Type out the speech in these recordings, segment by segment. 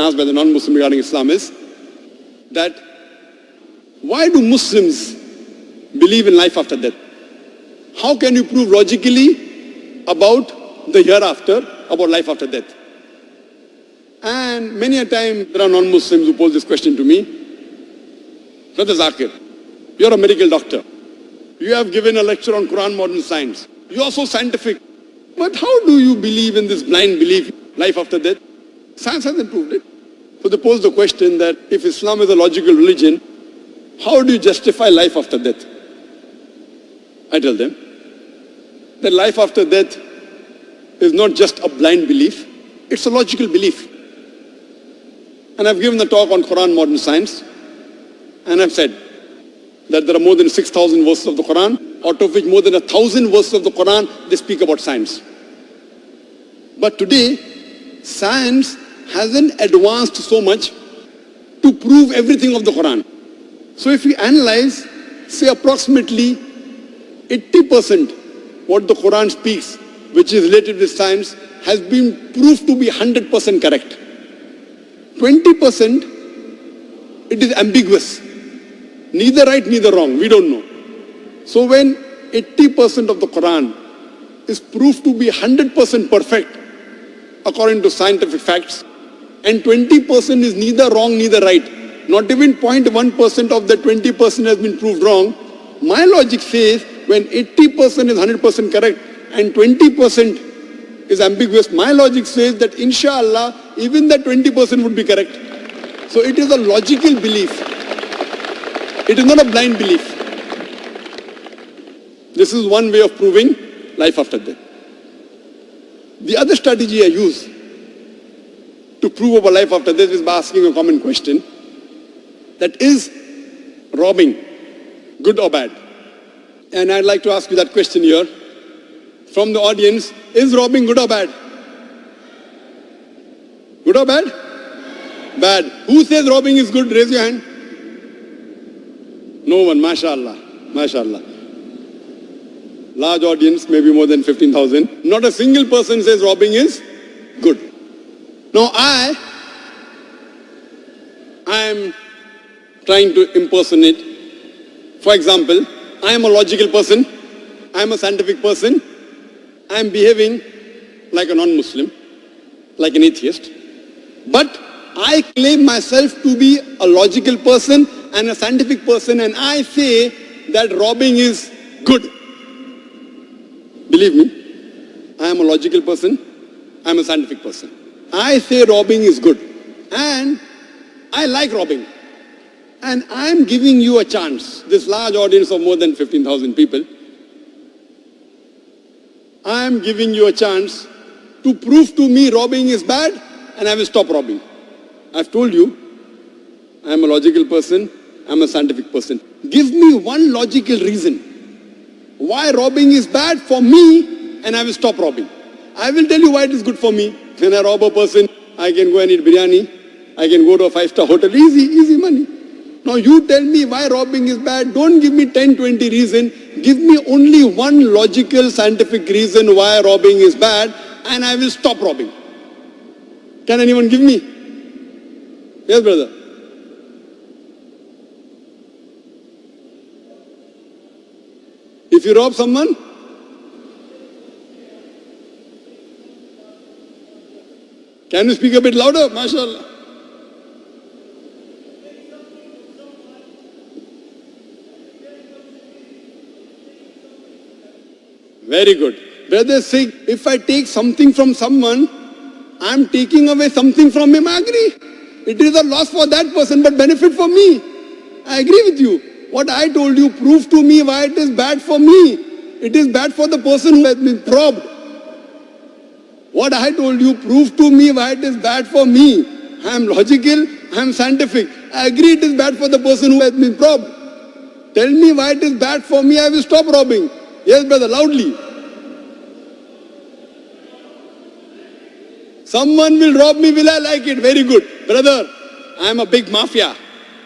asked by the non-Muslim regarding Islam is that why do Muslims believe in life after death? How can you prove logically about the hereafter, about life after death? And many a time there are non-Muslims who pose this question to me. Brother Zakir, you're a medical doctor. You have given a lecture on Quran modern science. You are so scientific. But how do you believe in this blind belief, life after death? Science hasn't proved it. So they pose the question that if Islam is a logical religion, how do you justify life after death? I tell them that life after death is not just a blind belief, it's a logical belief. And I've given the talk on Quran modern science, and I've said that there are more than 6,000 verses of the Quran, out of which more than 1,000 verses of the Quran, they speak about science. But today, science hasn't advanced so much to prove everything of the Quran. So if we analyze, say approximately 80% what the Quran speaks, which is related with science, has been proved to be 100% correct. 20%, it is ambiguous. Neither right, neither wrong. We don't know. So when 80% of the Quran is proved to be 100% perfect, according to scientific facts, and 20% is neither wrong, neither right, not even 0.1% of the 20% has been proved wrong, my logic says when 80% is 100% correct and 20% is ambiguous, my logic says that inshallah, even that 20% would be correct. So it is a logical belief. It is not a blind belief. This is one way of proving life after death. The other strategy I use to prove about life after death is by asking a common question, that is robbing good or bad? And I'd like to ask you that question here from the audience. Is robbing good or bad? Good or bad? Bad. Who says robbing is good? Raise your hand. No one. MashaAllah. MashaAllah. Large audience, maybe more than 15,000. Not a single person says robbing is good. Now I am trying to impersonate. For example, I am a logical person. I am a scientific person. I am behaving like a non-Muslim, like an atheist. But I claim myself to be a logical person and a scientific person, and I say that robbing is good. Believe me, I am a logical person. I am a scientific person. I say robbing is good. And I like robbing. And I am giving you a chance, this large audience of more than 15,000 people, I am giving you a chance to prove to me robbing is bad, and I will stop robbing. I've told you, I am a logical person, I am a scientific person. Give me one logical reason why robbing is bad for me, and I will stop robbing. I will tell you why it is good for me. When I rob a person, I can go and eat biryani, I can go to a 5-star hotel, easy money. Now you tell me why robbing is bad. Don't give me 10, 20 reasons. Give me only one logical, scientific reason why robbing is bad, and I will stop robbing. Can anyone give me? Yes, brother. If you rob someone, can you speak a bit louder? MashaAllah. Very good. Brother say, if I take something from someone, I am taking away something from him. I agree. It is a loss for that person, but benefit for me. I agree with you. What I told you, prove to me why it is bad for me. It is bad for the person who has been robbed. What I told you, prove to me why it is bad for me. I am logical, I am scientific. I agree it is bad for the person who has been robbed. Tell me why it is bad for me, I will stop robbing. Yes, brother, loudly. Someone will rob me, will I like it? Very good. Brother, I am a big mafia.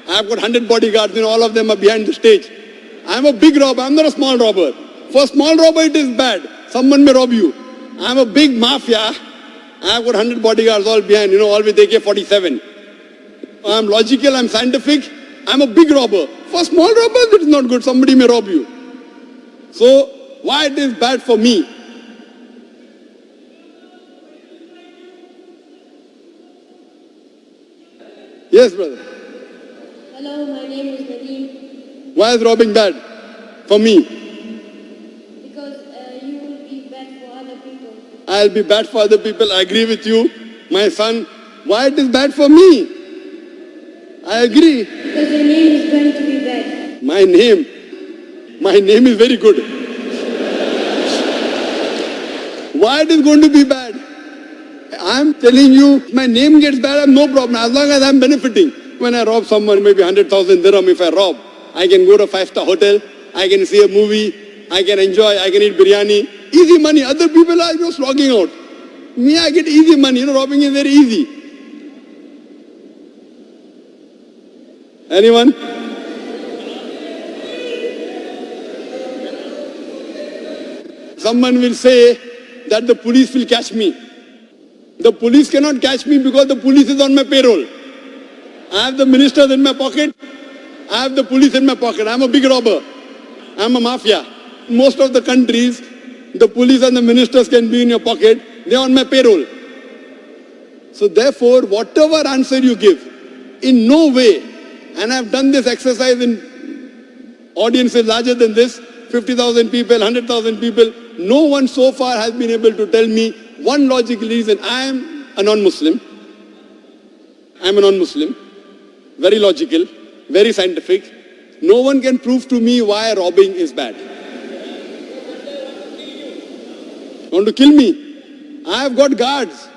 I have got 100 bodyguards and all of them are behind the stage. I am a big robber, I am not a small robber. For a small robber it is bad. Someone may rob you. I am a big mafia I've got 100 bodyguards all behind, all with AK-47. I'm logical, I'm scientific, I'm a big robber. For small robbers, it's not good. Somebody may rob you. So, why it is bad for me? Yes, brother. Hello, my name is Nadeem. Why is robbing bad for me? Because you will be bad for other people. I'll be bad for other people. I agree with you, my son. Why it is bad for me? I agree. Because your name is going to be bad. My name is very good. Why it is going to be bad? I'm telling you, my name gets bad, I have no problem. As long as I'm benefiting. When I rob someone, maybe 100,000 dirham if I rob, I can go to a 5-star hotel, I can see a movie, I can enjoy, I can eat biryani. Easy money. Other people are just slogging out. Me, I get easy money. Robbing is very easy. Anyone? Someone will say that the police will catch me. The police cannot catch me because the police is on my payroll. I have the ministers in my pocket. I have the police in my pocket. I'm a big robber. I'm a mafia. Most of the countries, the police and the ministers can be in your pocket. They're on my payroll. So therefore, whatever answer you give, in no way, and I've done this exercise in audiences larger than this, 50,000 people, 100,000 people, no one so far has been able to tell me one logical reason. I am a non-Muslim. I'm a non-Muslim. Very logical, very scientific. No one can prove to me why robbing is bad. Want to kill me? I have got guards.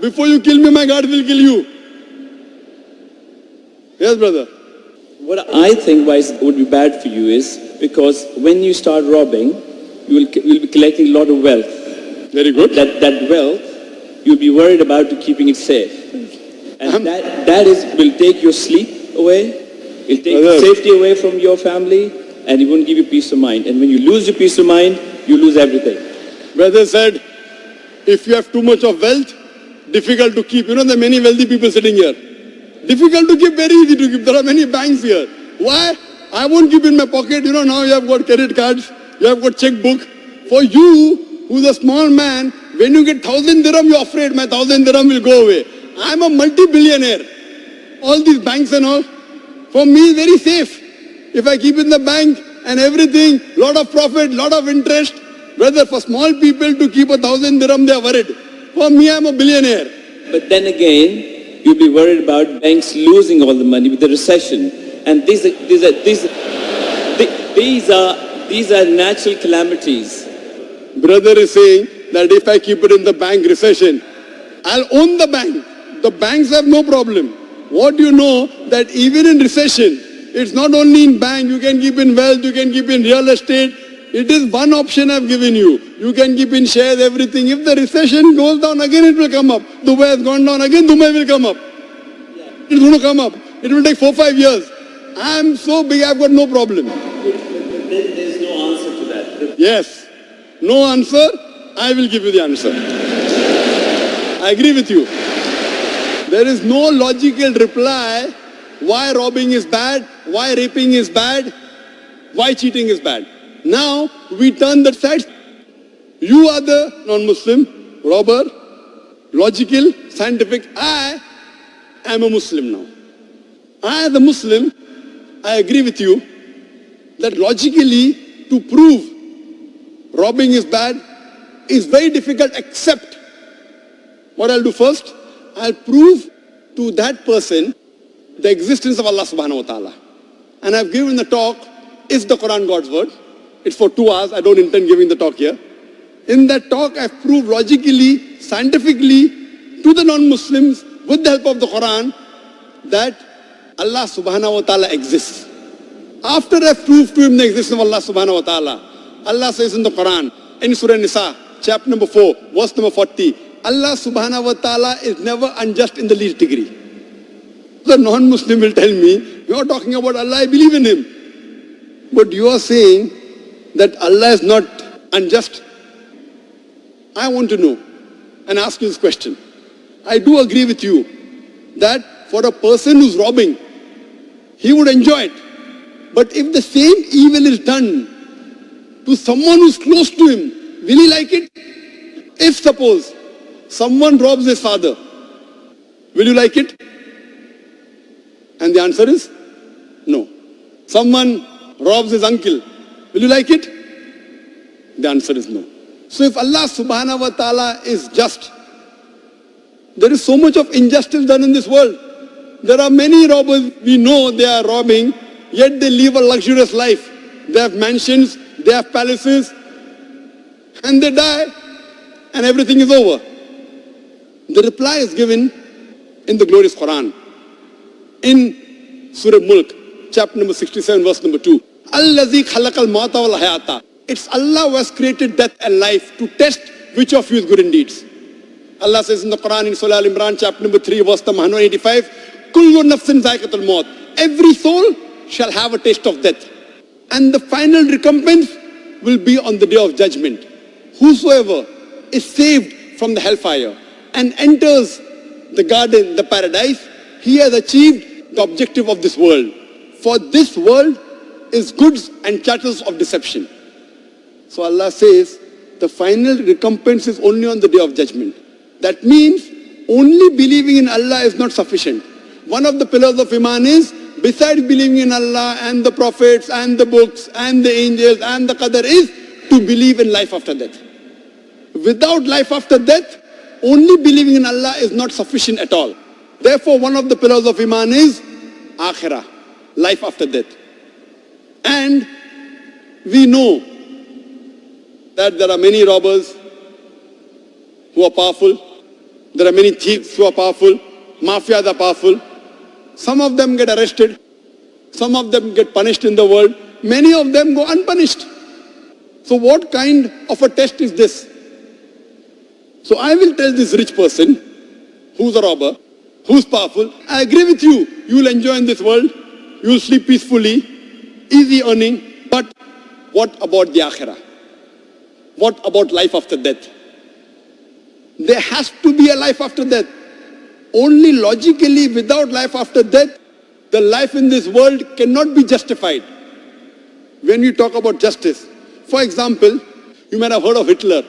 Before you kill me, my guards will kill you. Yes, brother. What I think why it would be bad for you is because when you start robbing, you will be collecting a lot of wealth. Very good. That wealth, you'll be worried about to keeping it safe. And that will take your sleep away. It'll take safety away from your family, and it won't give you peace of mind. And when you lose your peace of mind, you lose everything. Brother said, if you have too much of wealth, difficult to keep. There are many wealthy people sitting here. Difficult to keep, very easy to keep. There are many banks here. Why? I won't keep in my pocket. Now you have got credit cards, you have got checkbook. For you, who's a small man, when you get 1,000 dirham, you're afraid my 1,000 dirham will go away. I'm a multi-billionaire. All these banks and all, for me, very safe. If I keep in the bank and everything, lot of profit, lot of interest. Brother, for small people to keep 1,000 dirham, they are worried. For me, I'm a billionaire. But then again, you'll be worried about banks losing all the money with the recession. And these are natural calamities. Brother is saying that if I keep it in the bank, recession, I'll own the bank. The banks have no problem. What do you know that even in recession, it's not only in bank, you can keep in wealth, you can keep in real estate. It is one option I've given you. You can keep in shares, everything. If the recession goes down, again it will come up. Dubai has gone down, again Dubai will come up. It's going to come up. It will take 4-5 years. I'm so big, I've got no problem. There's no answer to that. Yes. No answer, I will give you the answer. I agree with you. There is no logical reply why robbing is bad, why raping is bad, why cheating is bad. Now, we turn that side. You are the non-Muslim, robber, logical, scientific. I am a Muslim now. I, as a Muslim, I agree with you that logically to prove robbing is bad is very difficult, except what I'll do first, I'll prove to that person the existence of Allah subhanahu wa ta'ala. And I've given the talk, is the Quran God's word? It's for 2 hours, I don't intend giving the talk here. In that talk, I've proved logically, scientifically, to the non-Muslims, with the help of the Quran, that Allah subhanahu wa ta'ala exists. After I've proved to him the existence of Allah subhanahu wa ta'ala, Allah says in the Quran, in Surah Nisa, chapter number 4, verse number 40, Allah subhanahu wa ta'ala is never unjust in the least degree. The non-Muslim will tell me, you're talking about Allah, I believe in him. But you are saying that Allah is not unjust. I want to know and ask you this question. I do agree with you that for a person who's robbing, he would enjoy it. But if the same evil is done to someone who's close to him, will he like it? If suppose someone robs his father, will you like it? And the answer is no. Someone robs his uncle, will you like it? The answer is no. So if Allah subhanahu wa ta'ala is just, there is so much of injustice done in this world. There are many robbers, we know they are robbing, yet they live a luxurious life. They have mansions, they have palaces, and they die, and everything is over. The reply is given in the glorious Quran. In Surah Mulk, chapter number 67, verse number 2. Allazi khalaqal mauta wal hayata. It's Allah who has created death and life to test which of you is good in deeds. Allah says in the Quran in Surah Al-Imran, chapter number 3, verse number 185, Kullu nafsin zaiqatul maut. Every soul shall have a taste of death. And the final recompense will be on the day of judgment. Whosoever is saved from the hellfire and enters the garden, the paradise, he has achieved the objective of this world. For this world is goods and chattels of deception. So Allah says, the final recompense is only on the day of judgment. That means only believing in Allah is not sufficient. One of the pillars of Iman is, besides believing in Allah and the prophets and the books and the angels and the Qadar, is to believe in life after death. Without life after death, only believing in Allah is not sufficient at all. Therefore, one of the pillars of Iman is Akhirah, life after death. And we know that there are many robbers who are powerful. There are many thieves who are powerful. Mafias are powerful. Some of them get arrested. Some of them get punished in the world. Many of them go unpunished. So what kind of a test is this? So I will tell this rich person who's a robber, who's powerful, I agree with you. You will enjoy in this world. You will sleep peacefully, easy earning. But what about the Akhirah? What about life after death? There has to be a life after death. Only logically, without life after death, the life in this world cannot be justified. When we talk about justice, for example, you might have heard of Hitler.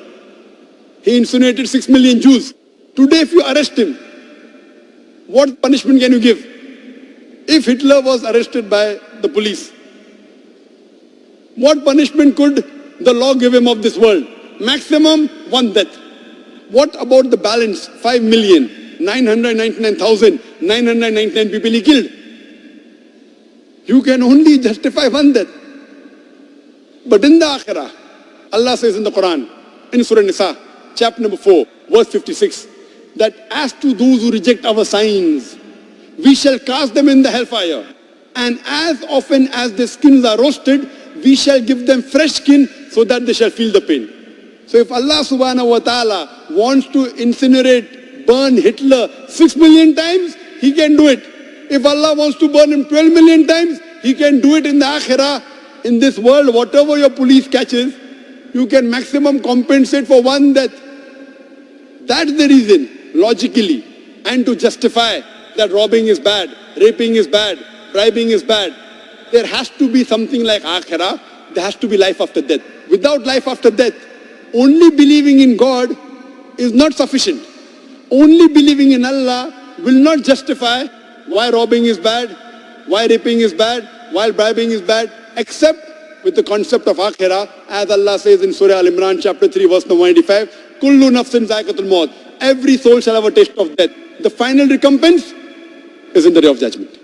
He incinerated 6 million Jews. Today, if you arrest him, what punishment can you give? If Hitler was arrested by the police, what punishment could the law give him of this world? Maximum 1 death. What about the balance? 5,999,999 people he killed. You can only justify 1 death. But in the Akhirah, Allah says in the Quran, in Surah Nisa, chapter number 4, verse 56, that as to those who reject our signs, we shall cast them in the hellfire. And as often as their skins are roasted, we shall give them fresh skin so that they shall feel the pain. So if Allah subhanahu wa ta'ala wants to incinerate, burn Hitler 6 million times, he can do it. If Allah wants to burn him 12 million times, he can do it in the Akhirah. In this world, whatever your police catches, you can maximum compensate for 1 death. That's the reason, logically, and to justify that robbing is bad, raping is bad, bribing is bad. There has to be something like Akhirah. There has to be life after death. Without life after death, only believing in God is not sufficient. Only believing in Allah will not justify why robbing is bad, why raping is bad, why bribing is bad, except with the concept of Akhirah, as Allah says in Surah Al-Imran, chapter 3, verse number 185, Kullu nafsin zaiqatul maut. Every soul shall have a taste of death. The final recompense is in the day of judgment.